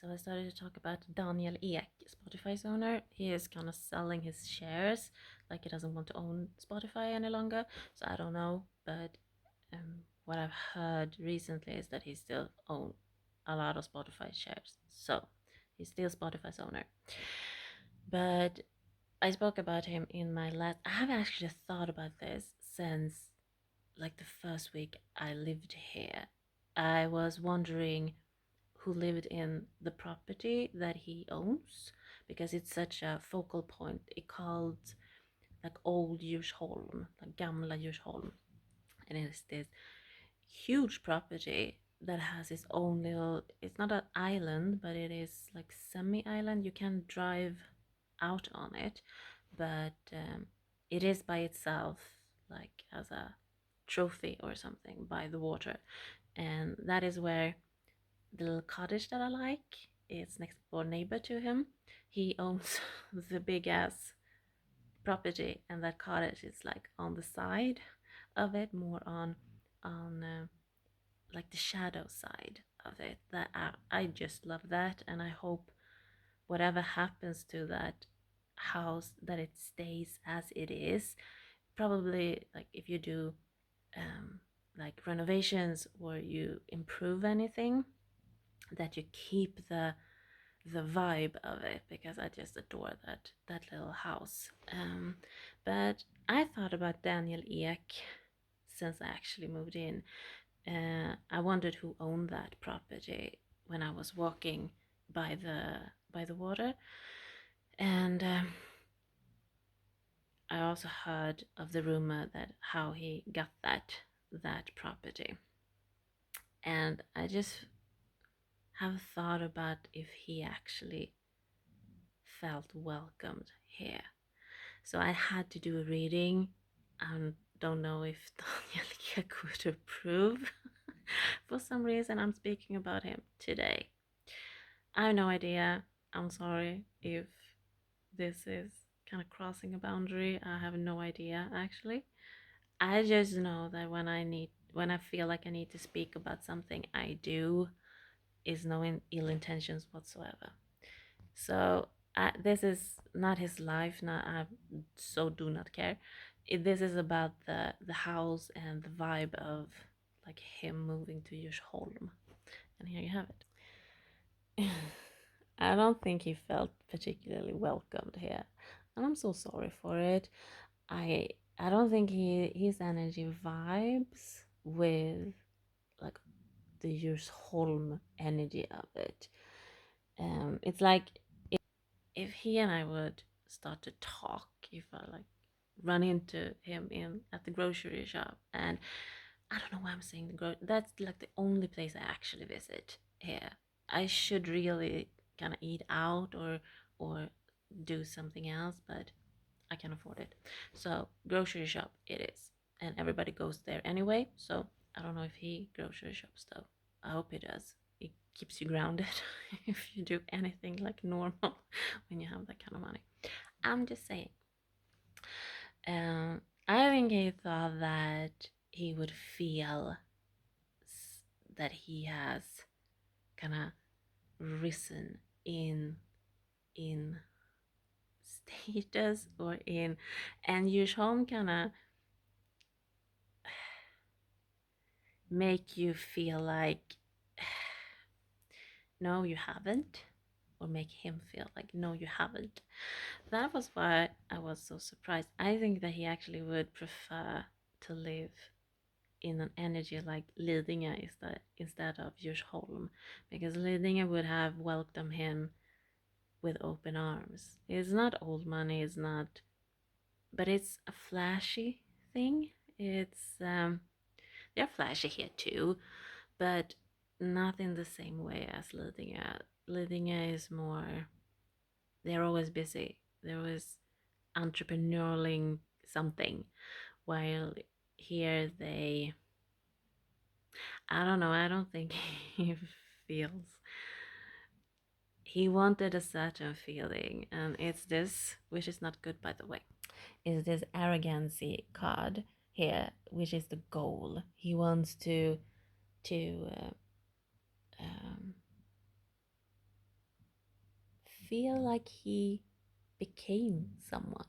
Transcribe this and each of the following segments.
So I started to talk about Daniel Ek, Spotify's owner. He is kind of selling his shares, like he doesn't want to own Spotify any longer. So I don't know, but what I've heard recently is that he still owns a lot of Spotify shares. So he's still Spotify's owner. But I spoke about him in my last. I have actually thought about this since like the first week I lived here. I was wondering who lived in the property that he owns because it's such a focal point. It's called like Old Djursholm, like Gamla Djursholm. And it's this huge property that has its own little, it's not an island, but it is like semi-island. You can drive out on it, but it is by itself, like as a trophy or something by the water. And that is where the little cottage that I like is next door neighbor to him. He owns the big ass property, and that cottage is like on the side of it, more on like the shadow side of it. That I just love that, and I hope whatever happens to that house that it stays as it is. Probably like if you do like renovations or you improve anything, that you keep the vibe of it, because I just adore that little house. But I thought about Daniel Ek since I actually moved in. I wondered who owned that property when I was walking by the water, and I also heard of the rumor that how he got that property, and I just have thought about if he actually felt welcomed here. So I had to do a reading. I don't know if Daniel Ek would approve. For some reason, I'm speaking about him today. I have no idea. I'm sorry if this is kind of crossing a boundary. I have no idea actually. I just know that when I feel like I need to speak about something, I do, is no ill intentions whatsoever. So this is not his life. Not I so do not care. This is about the house and the vibe of like him moving to Djursholm, and here you have it. I don't think he felt particularly welcomed here, and I'm so sorry for it. I I don't think his energy vibes with like the Djursholm energy of it. It's like if he and I would start to talk, if I like run into him in at the grocery shop, and I don't know why I'm saying that's like the only place I actually visit here. I should really kind of eat out or do something else, but I can afford it. So grocery shop it is, and everybody goes there anyway. So I don't know if he grocery shops though. I hope he does. It keeps you grounded if you do anything like normal when you have that kind of money. I'm just saying. I think he thought that he would feel that he has kind of risen in status or in, and Djursholm kind of make you feel like no you haven't, or make him feel like no you haven't. That was why I was so surprised. I think that he actually would prefer to live in an energy like Lidingö instead of Djursholm, because Lidingö would have welcomed him with open arms. It's not old money, it's not, but it's a flashy thing. It's they're flashy here too, but not in the same way as Lidingö. Lidingö is more, they're always busy. They're always entrepreneuring something, while here they, I don't know, I don't think he feels, he wanted a certain feeling, and it's this, which is not good by the way, is this arrogancy card here, which is the goal. He wants to um, feel like he became someone.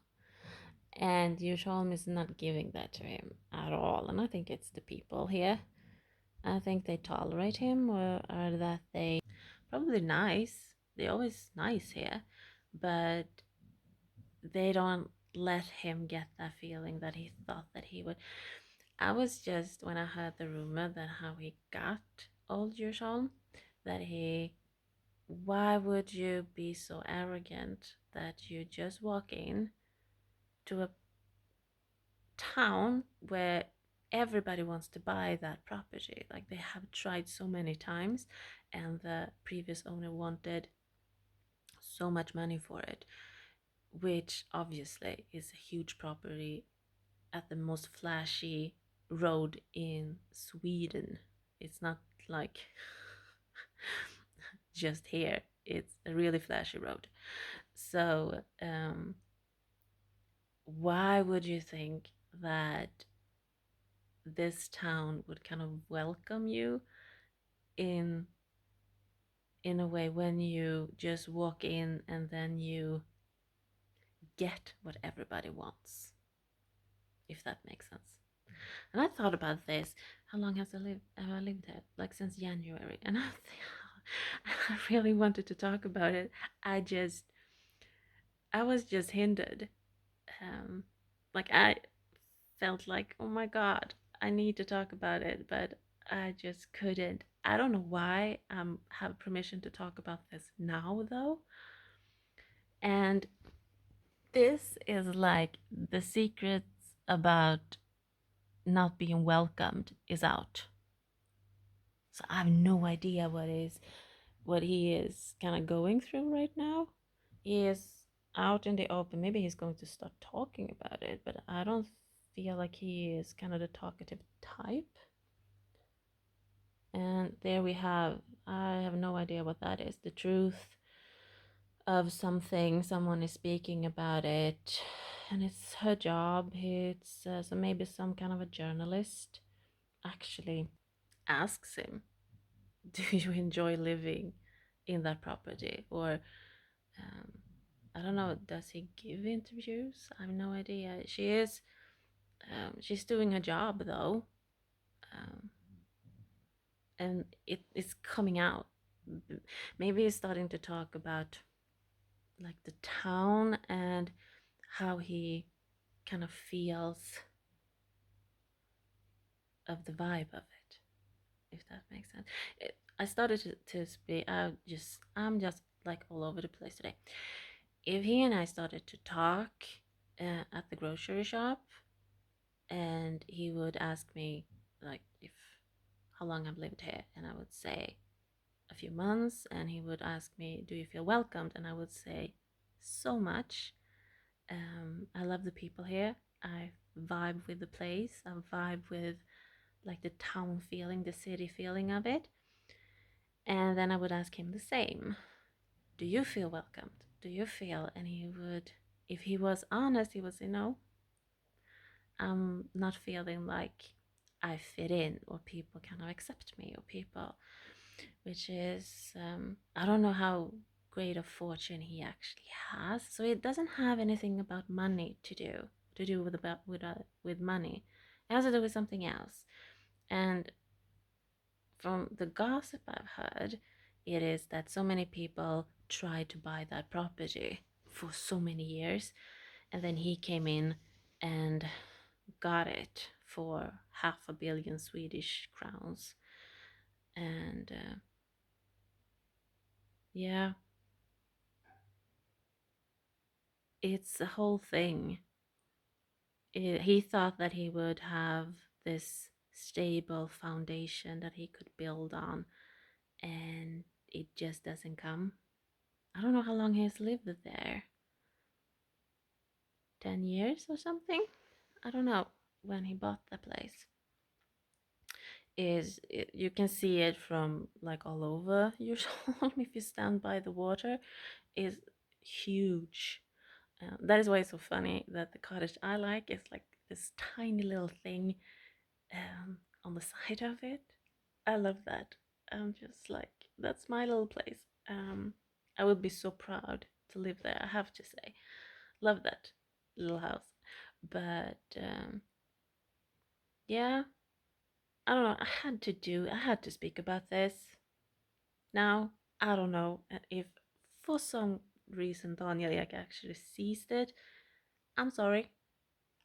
And Djursholm is not giving that to him at all. And I think it's the people here. I think they tolerate him, or that they probably nice. They're always nice here, but they don't let him get that feeling that he thought that he would. I was just, when I heard the rumor that how he got old Djursholm, that he, why would you be so arrogant that you just walk in to a town where everybody wants to buy that property? Like, they have tried so many times, and the previous owner wanted so much money for it, which obviously is a huge property at the most flashy road in Sweden. It's not like just here, it's a really flashy road. So, why would you think that this town would kind of welcome you in a way when you just walk in and then you get what everybody wants, if that makes sense? And I thought about this. How long has I lived? Have I lived here? Like since January. And I really wanted to talk about it. I was just hindered. Um, like I felt like, oh my god, I need to talk about it, but I just couldn't. I don't know why I have permission to talk about this now though. And this is like the secrets about not being welcomed is out. So I have no idea what he is kind of going through right now. He is out in the open. Maybe he's going to start talking about it, but I don't feel like he is kind of the talkative type. And there we have, I have no idea what that is. The truth of something, someone is speaking about it, and it's her job. It's so maybe some kind of a journalist actually asks him, do you enjoy living in that property? Or um, I don't know, does he give interviews? I have no idea. She's doing her job though, um, and it's coming out. Maybe he's starting to talk about like the town and how he kind of feels of the vibe of it, if that makes sense. I started to speak. I'm just like all over the place today. If he and I started to talk at the grocery shop, and he would ask me like if how long I've lived here, and I would say a few months, and he would ask me, do you feel welcomed? And I would say, so much. I love the people here. I vibe with the place. I vibe with like the town feeling, the city feeling of it. And then I would ask him the same. Do you feel welcomed? Do you feel? And he would, if he was honest, he would say, no, I'm not feeling like I fit in, or people kind of accept me, or people, which is, I don't know how great a fortune he actually has. So it doesn't have anything about money to do with with money. It has to do with something else. And from the gossip I've heard, it is that so many people tried to buy that property for so many years, and then he came in and got it for 500 million Swedish crowns. And yeah, it's a whole thing. He thought that he would have this stable foundation that he could build on, and it just doesn't come. I don't know how long he has lived there. 10 years or something? I don't know when he bought the place. You can see it from like all over Djursholm if you stand by the water, is huge. That is why it's so funny that the cottage I like is like this tiny little thing on the side of it. I love that. I'm just like, that's my little place. I would be so proud to live there, I have to say. Love that little house. But yeah, I don't know. I had to speak about this. Now, I don't know if for some reason Daniel Ek actually seized it. I'm sorry.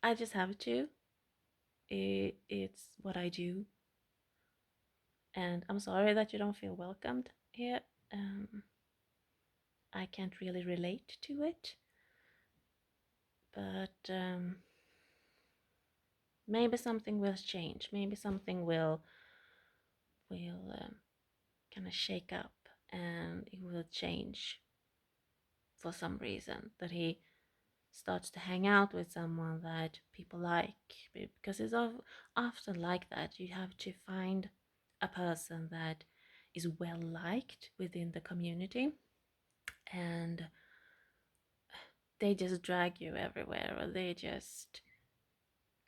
I just have to. It's what I do. And I'm sorry that you don't feel welcomed here. I can't really relate to it. But maybe something will change. Maybe something will kind of shake up and it will change for some reason, that he starts to hang out with someone that people like, because it's often like that. You have to find a person that is well liked within the community, and they just drag you everywhere, or they just,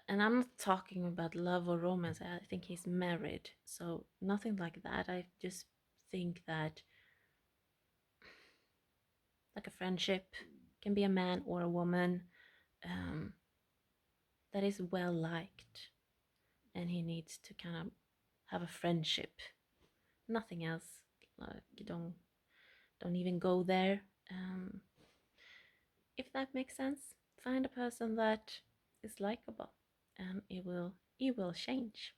and I'm not talking about love or romance. I think he's married, so nothing like that. I just think that like a friendship can be a man or a woman, um, that is well liked, and he needs to kind of have a friendship, nothing else. Like, you don't even go there. If that makes sense, find a person that is likable, and it will change.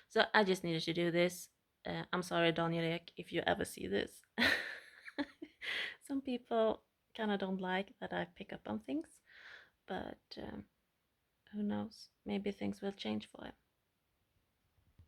So I just needed to do this. I'm sorry, Daniel Ek, if you ever see this. Some people kind of don't like that I pick up on things, but who knows? Maybe things will change for him.